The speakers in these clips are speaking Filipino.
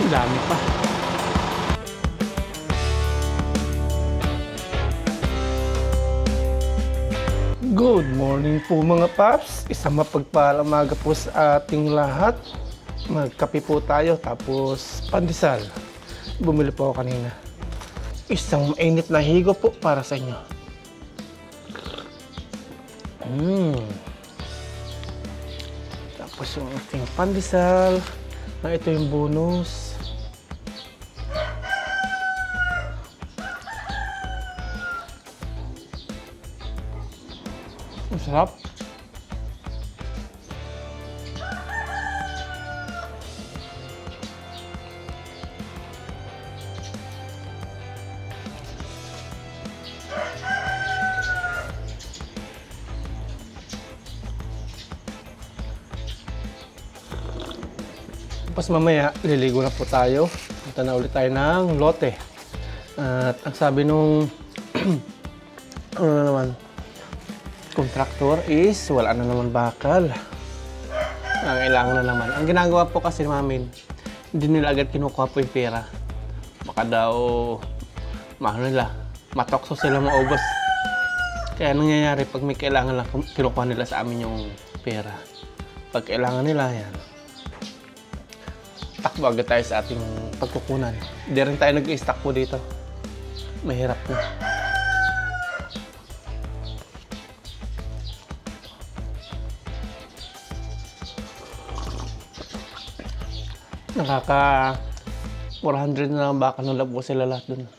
Dami pa. Good morning po mga paps. Isang mapagpalang umaga po sa ating lahat. Magkape po tayo tapos pandesal. Bumili po ako kanina. Isang mainit na higo po para sa inyo. Tapos yung ating pandesal. Na ito yung bonus. Ang sarap. Tapos mamaya, liligo na po tayo. Punta na ulit tayo ng lote. At ang sabi nung contractor is wala na naman bakal. Ang kailangan na naman. Ang ginagawa po kasi namin, hindi nila agad kinukuha po yung pera. Baka daw, matokso sila maubos. Kaya nangyayari, pag may kailangan lang, kinukuha nila sa amin yung pera. Pag kailangan nila, yan. Takbo agad tayo sa ating pagkukunan. Hindi rin tayo nag-i-stack po dito. Mahirap na. Nakaka 400 na lang baka nung labo sila lahat dun.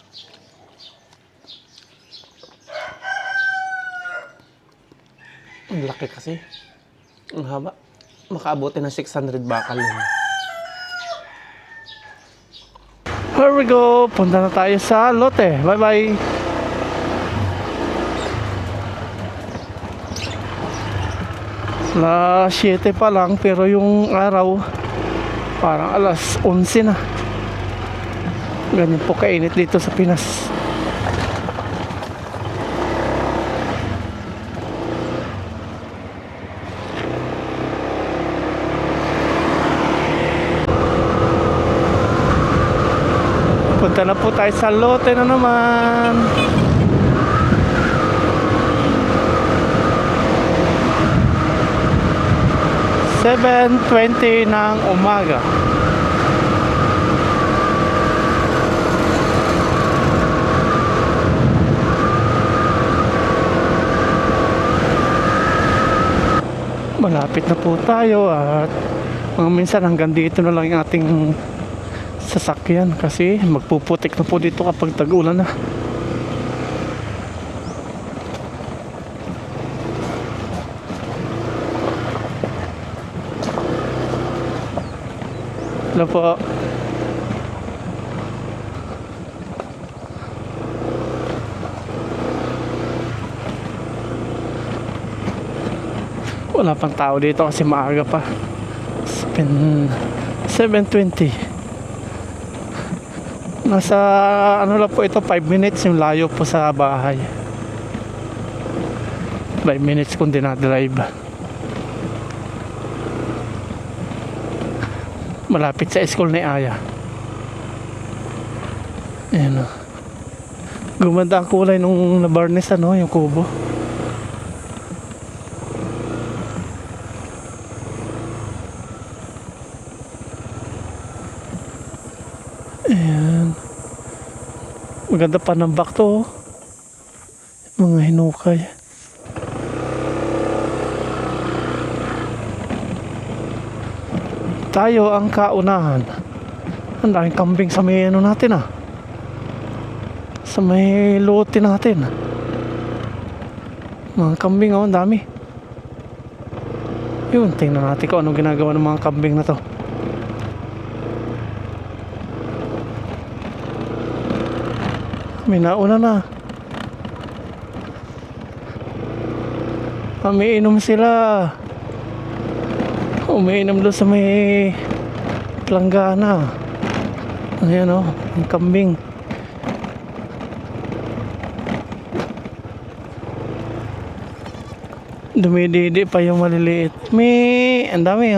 Ang laki kasi. Ang haba. Makaabuti ng 600 bakal yun. Here we go! Punta na tayo sa lote. Bye bye! Alas 7 pa lang pero yung araw parang alas 11 na. Ganyan po kainit dito sa Pinas. Punta na po tayo sa lote na naman. "7:20 ng umaga. Malapit na po tayo at mga minsan hanggang dito na lang yung ating sasakyan kasi magpuputik na po dito kapag tag-ulan na. Hello po. Wala pang tao dito kasi maaga pa. 7:20. Nasa ano lang po ito, 5 minutes yung layo po sa bahay. 5 minutes kung dinadrive. Malapit sa school ni Aya. Ayan o. Gumanda ang kulay nung nabarnis yung kubo. Ayan. Maganda pa ng back to. Mga hinukay. Tayo ang kaunahan. Ang daming kambing sa may natin sa may lote natin. Mga kambing ang dami. Yun, tingnan natin kung anong ginagawa ng mga kambing na to. May nauna na. Umiinom sila. Umiinom doon sa may planggana. Ayan yung kambing. Dumididi pa yung maliliit. Ang dami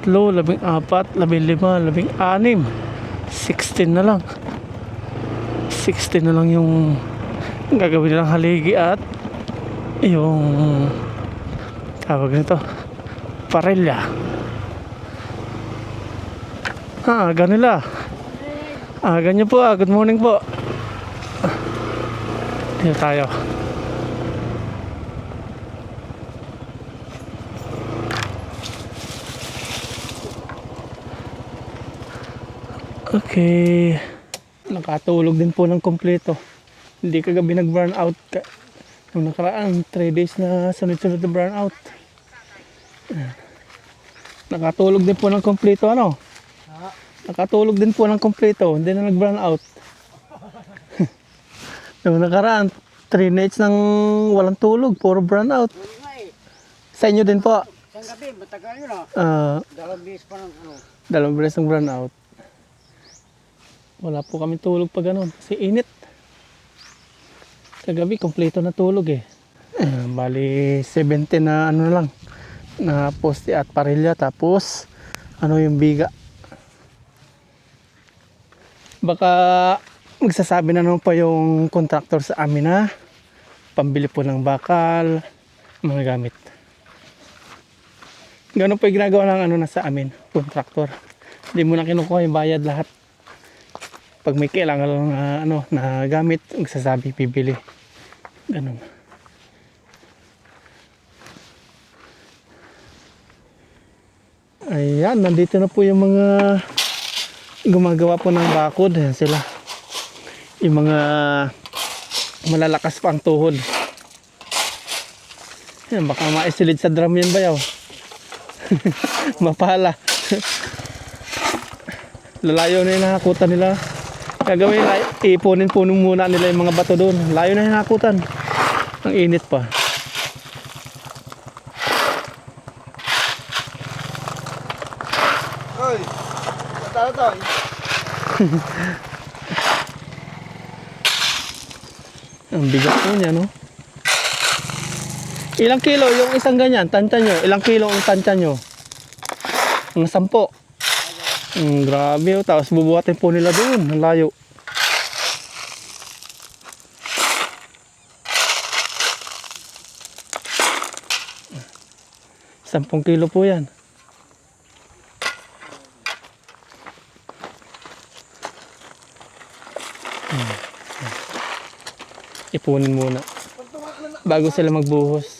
14, 15, 16. 16 na lang. 16 na lang yung gagawin nilang haligi at yung tawag nito, parelya. Ganila. Ganyan po. Good morning po. Dito tayo. Okay. Nakatulog din po ng kompleto. Hindi kagabi nag-burn out. Nung nakaraan, 3 days na sunod-sunod na burn out. Nakatulog din po ng kompleto, ano? Nakatulog din po ng kompleto. Hindi na nag-burn out. Nung nakaraan, 3 nights nang walang tulog. Puro burn out. Sa inyo din po? Isang gabi, matagal yun Dalawang beses pa ng Dalawang beses ng burn out. Wala po kami tulog pa ganun. Kasi init. Kagabi, kompleto na tulog eh. Bali, 70 na ano lang. Na poste at parilya. Tapos, yung biga. Baka magsasabi na naman pa yung contractor sa amin na pambili po ng bakal, mga gamit. Ganun po yung ginagawa ng na sa amin, contractor. Hindi mo na kinukuha yung bayad lahat. Pag may kailangan lang na gamit, magsasabi, bibili. Ganun. Ayan, nandito na po yung mga gumagawa po ng bakod. Ayan sila. Yung mga malalakas pa ang tuhod. Ayan, baka maisilid sa drum yan bayaw. Mapala. Lalayo na yung nakakutan nila. Gagawin, ipunin-punin muna nila yung mga bato doon. Layo na yung nakakutan. Ang init pa. Oy! Tao. Ang bigat po niya, no? Ilang kilo yung isang ganyan? Tansya nyo. Ilang kilo ang tansya nyo? Mga 10. Grabe, oh. Tapos bubuhatin po nila doon. Ang layo. 10 kilo po yan. Ipunin muna bago sila magbuhos.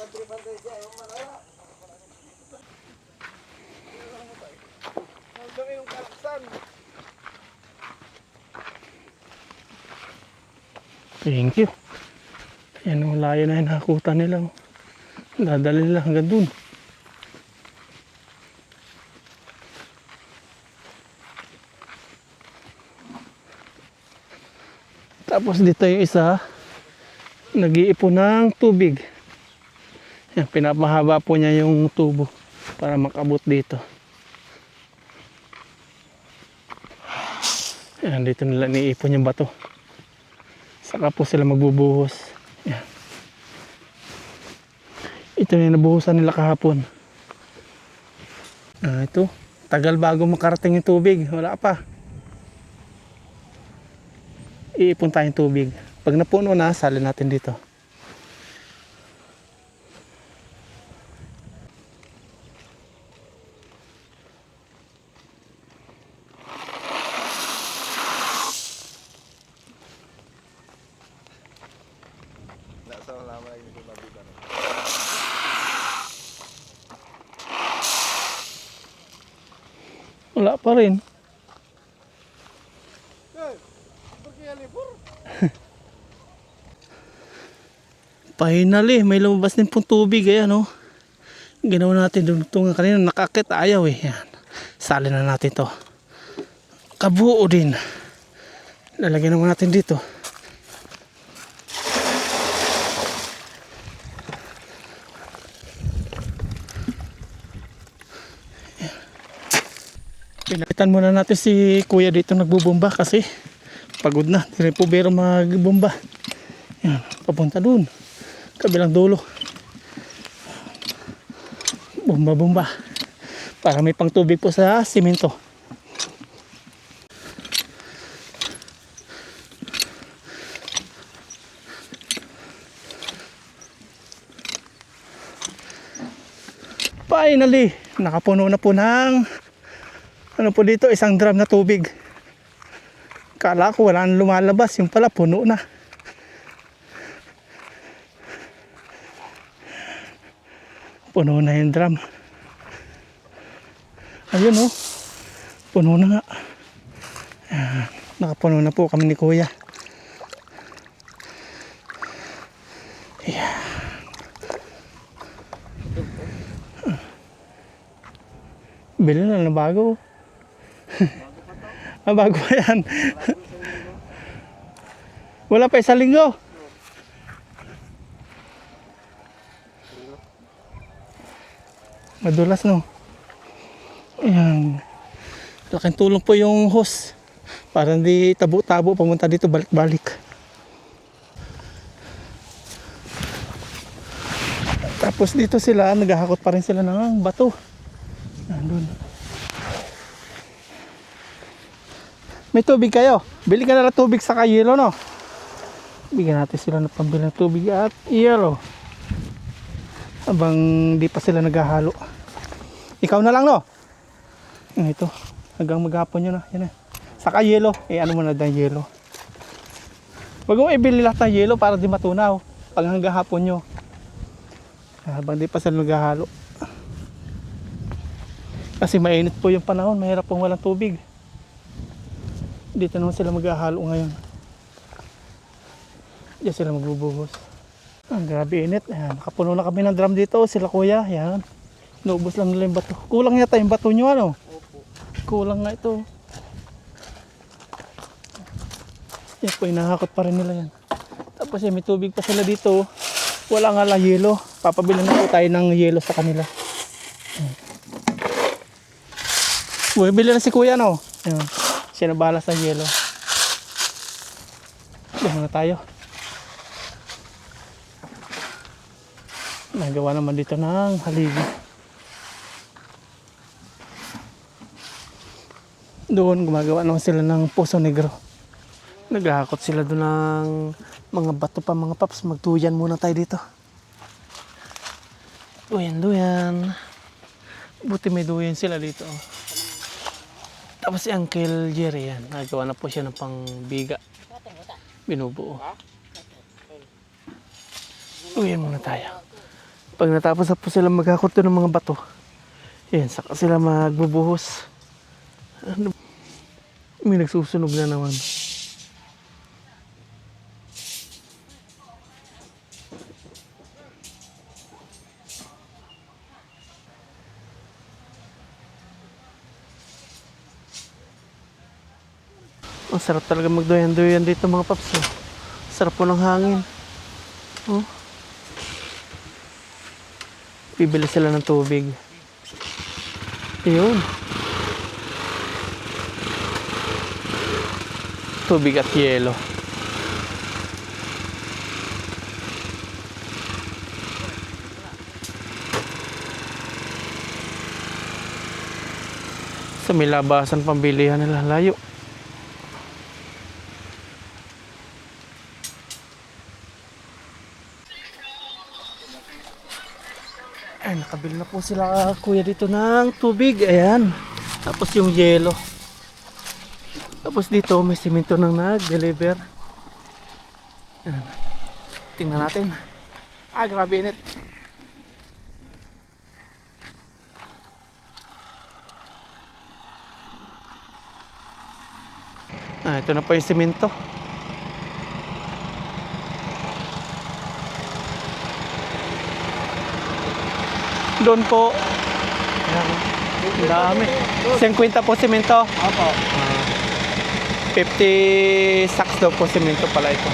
Thank you. Ayan ang layo na hinahakutan nila. Oh. Dadali nila hanggang dun. Tapos dito yung isa, nag-iipon ng tubig. Yan, pinapahaba po niya yung tubo para makabot dito. Yan, dito nila niipon yung bato. Saka po sila magbubuhos. Yan. Ito na yung nabuhusan nila kahapon. Ito, tagal bago makarating yung tubig. Wala pa. Iipon tayong tubig. Pag napuno na, salin natin dito. Wala pa rin. Finally, may lumabas din pong tubig. Ayan, oh. Ginawa natin dugtungan kanina. Nakakit, ayaw eh. Yan. Salin na natin to. Kabuo din. Lalagyan naman natin dito. Pinakitan muna natin si kuya dito nagbubomba kasi pagod na. Hindi rin po biro magbomba. Yan, papunta dun. Kabilang dulo. Bomba-bomba. Para may pangtubig po sa simento. Finally, nakapuno na po ng ano po dito, isang drum na tubig. Kala ko wala nang lumalabas, yung pala puno na. Puno na yung drum. Ayun, oh. Puno na nga. Ayan. Nakapuno na po kami ni kuya. Ayan. Bili na ng bago. Bago pa yan. Wala pa isang linggo. Madulas, no? Ayan. Laking tulong po yung hose. Para hindi tabo-tabo pamunta dito balik-balik. Tapos dito sila, naghahakot pa rin sila ng bato. Nandun. May tubig kayo. Bili ka na lang tubig sa yelo, no? Bigyan natin sila ng pambili ng tubig at yelo. Habang di pa sila naghahalo. Ikaw na lang, no? Ito. Hanggang maghapon nyo na. Yan na. Saka yelo. Ano mo na dahil yelo. Huwag mo ibili lahat ng yelo para di matunaw. Pag hanggang hapon nyo. Habang di pa sila naghahalo. Kasi mainit po yung panahon. Mahirap pong walang tubig. Dito naman sila maghahalo ngayon. Diyan sila magbubuhos. Grabe init. Ayan, nakapuno na kami ng drum dito. Sila kuya. Ayan. Naubos lang nila yung bato. Kulang yata yung bato nyo, ano? Opo. Kulang nga ito. Yan po, inahakot pa rin nila yan. Tapos may tubig pa sila dito. Wala nga lang yelo. Papabilan na po tayo ng yelo sa kanila. Uy, bili na si kuya, no? Ayan. Siya na bahala sa yelo. Diyan muna tayo. Nagawa naman dito ng haligi. Doon gumagawa naman sila ng Poso Negro. Naghahakot sila doon ng mga bato pa mga paps. Magtuyan muna tayo dito. Duyan. Buti may duyan sila dito. Tapos si Uncle Jerry yan. Nagawa na po siya ng pangbiga. Binubuo. Duyan muna tayo. Pag natapos na po sila maghakot doon ng mga bato, yan, saka sila magbubuhos. Ano? May nagsusunog na naman. Ang sarap talaga magduyan-duyan dito mga paps. Oh. Sarap po ng hangin. Oh. Bibili sila ng tubig. Ayun. Tubig at yelo. Sa may labasan pambilihan nila layo. Ay, nakabili na po sila kuya dito ng tubig. Ayan. Tapos yung yelo. Tapos dito may simento nang nag-deliver. Ayan. Tingnan natin. Ah, grabe init. Ah, ito na po yung simento. Doon po. Ayan. Ang dami. 50 po simento. Opo. 50 sacks daw po simento pala ito.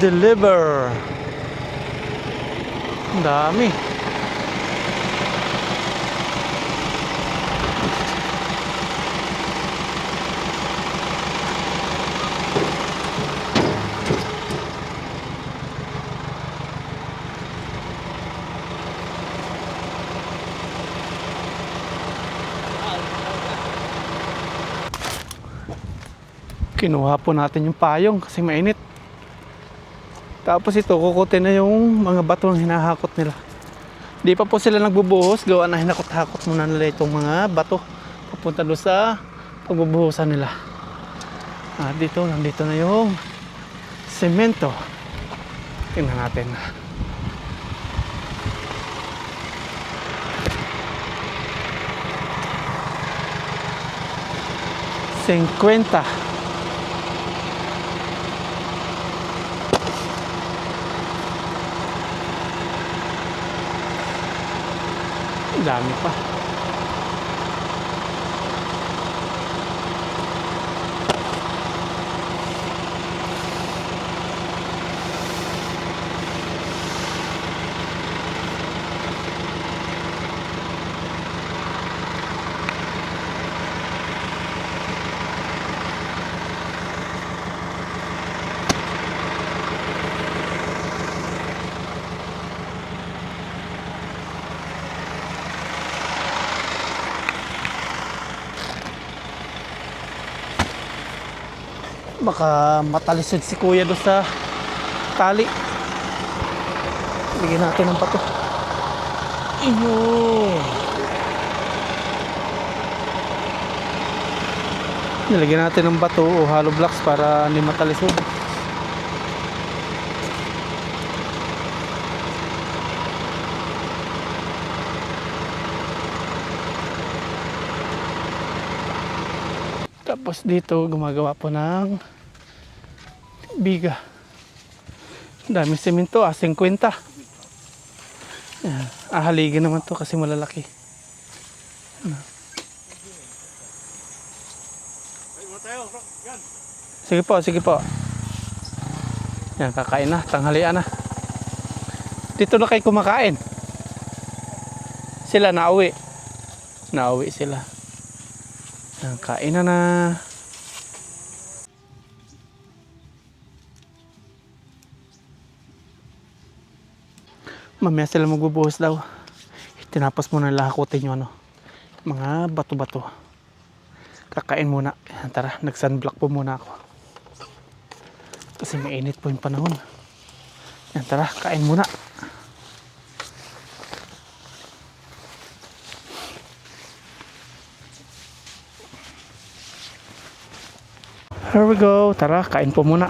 Deliver. Ang dami. Kinuha po natin yung payong kasi mainit. Tapos ito, kukutin na yung mga bato na hinahakot nila. Di pa po sila nagbubuhos, gawa na hinakot-hakot muna nila itong mga bato papunta doon sa pagbubuhusan nila. Dito, nandito na yung semento. Tingnan natin. Cinquenta. Dami pa. Baka matalisod si kuya doon sa tali. Bigyan natin ng pato. Iyo. Nilagyan natin ng bato o hollow blocks para hindi matalisod. Tapos dito gumagawa po ng biga. Dami semento, 50. Yan. Haligin naman to kasi malalaki. Sige po, sige po. Yan, kakain na, tanghalian na. Dito na kayo kumakain. Sila nauwi. Nauwi sila. Yan, kain na na. Mamaya sila magbubuhos daw. Tinapos muna lahakutin yung mga bato-bato. Kakain muna. Yan, tara, nag-sunblock po muna ako. Kasi mainit po yung panahon. Yan, tara, kain muna. Here we go. Tara, kain po muna.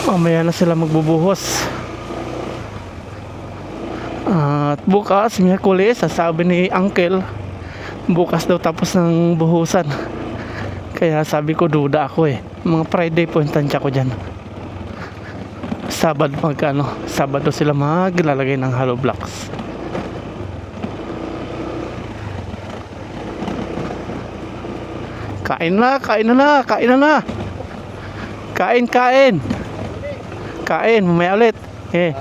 Mamaya na sila magbubuhos. At bukas, Miyerkules, sabi ni Uncle, bukas daw tapos ng buhusan. Kaya sabi ko, duda ako eh. Mga Friday po yung tansya ko dyan. Sabado sila maglalagay ng hollow blocks. Kain na, kain na na, kain na na. Kain, kain. Kain, mamaya ulit. Eh.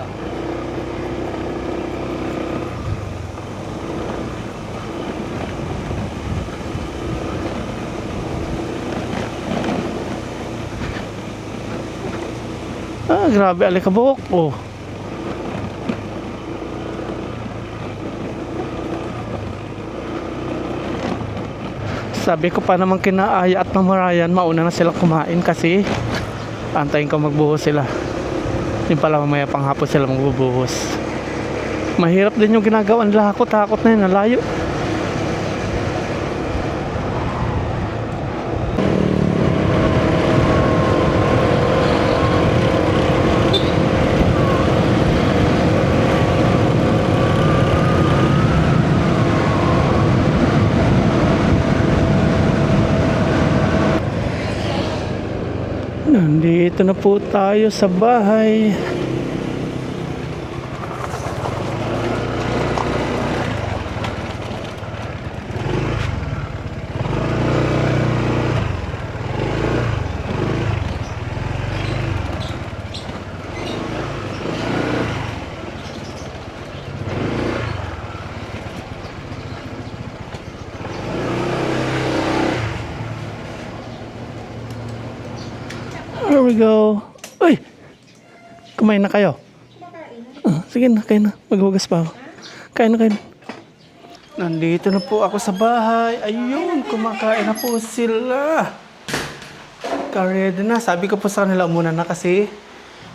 Ah, grabe alikabok. Oh. Sabi ko pa naman kina Aya at Mama Ryan, mauna na sila kumain kasi antayin ko magbuhos sila. Yung pala mamaya pang hapon sila magbubuhos. Mahirap din yung ginagawa nila, hakot-hakot na yun, nalayo. Nandito na po tayo sa bahay. Here we go. Uy! Kumain na kayo? Sige na, kain na. Maghugas pa ako. Kain na, kain na. Nandito na po ako sa bahay. Ayun, kumakain na po sila. Karedy na. Sabi ko po sa kanila muna na kasi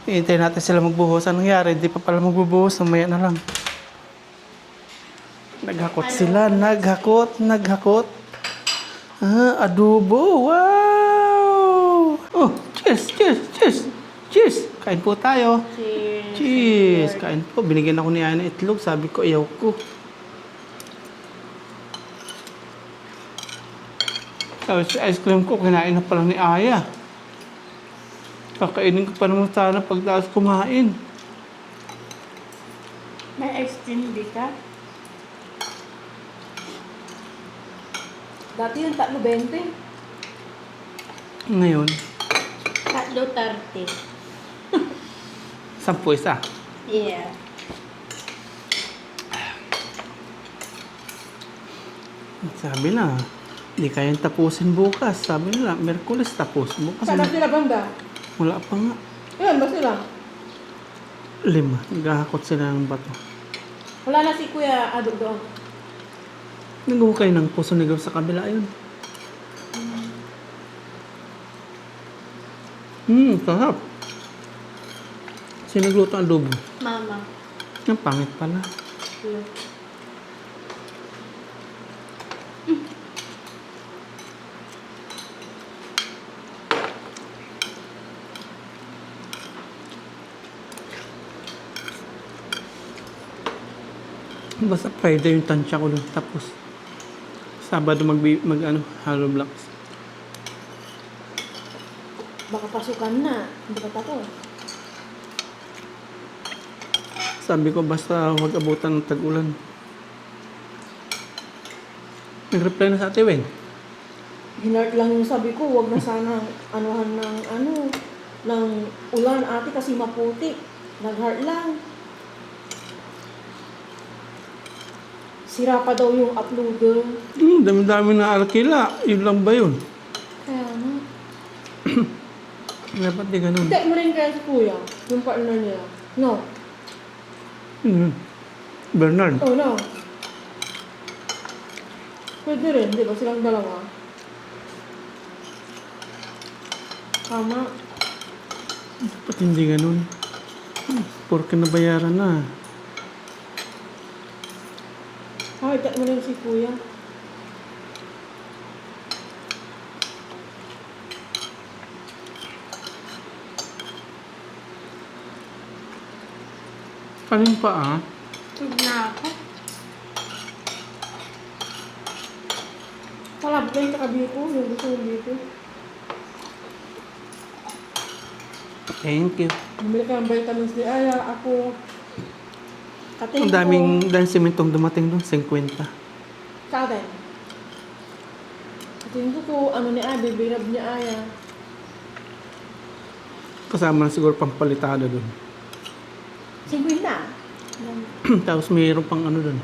hintay natin sila magbuhos. Anong nangyari? Di pa pala magbubuhos. Mamaya na lang. Naghakot sila. Naghakot. Ah, adobo. Wow! Oh, cheers! Kain po tayo. Cheers! Kain po. Binigyan ako ni Ana itlog. Sabi ko, ayaw ko. Tapos ice cream ko, kinain na pala ni Aya. Kakainin ko pa naman sana pagdaas kumain. May ice cream di ka? Dati yung 3.20. Ngayon, 3.30. 10 isa. Yeah. Sabi na, hindi kayang tapusin bukas. Sabi nila, Merkulis tapos. Bukas Saan na. na sila banda? Wala pa nga. Ilan ba sila? 5. Naghahakot sila ng bato. Wala na si Kuya Ado doon. Nag-ukay ng puso nigaw sa kabila yun. Sarap. Sino nagluto ang adobo? Mama. Ang pangit pala. Yeah. Basta Friday yung tansya ko doon. Tapos, Sabado Hollow Blocks. Baka pasukan na. Hindi pa tapos. Sabi ko basta huwag abutan ng tag-ulan. Nag-reply na sa ate Wen. Hinart lang yung sabi ko, wag na sana anuhan ng ulan ate kasi maputi. Nag-heart lang. Sira pa daw yung uploader. Dami-dami na arkila. Yun lang ba yun? Kaya na. Dapat di ganun. Hindi mo rin kaya si Kuya, yung partner niya. No. Bernard. Oh, no. Pwede rin, di ba? Silang dalawa. Tama. Dapat hindi ganun. Porke nabayaran na. Ay, hindi mo rin si Kuya. Kanin pa ah. Tug na ako. Palabot na yung kakabiko, yung gusto yung biko. Thank you. Bumili ka ng vitamins ni Aya, ako. Kating Ang daming simentong dumating doon. 50. Sa atin. Tingin ko ano ni Abby, binab niya Aya. Kasama na siguro pampalitada dun. 50. Tapos mayroon pang ano dun.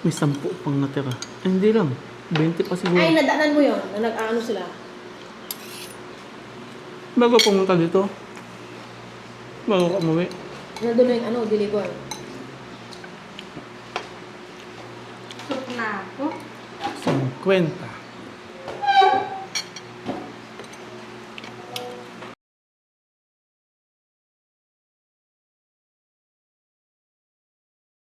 May 10 pang natira. Eh, hindi lang. 20 pa siguro. Ay, nadaanan mo yun, na nag-ano sila. Bago pumunta dito. Bago ka umuwi. Nandun na yung ano, deliver. Soup na ako. 50.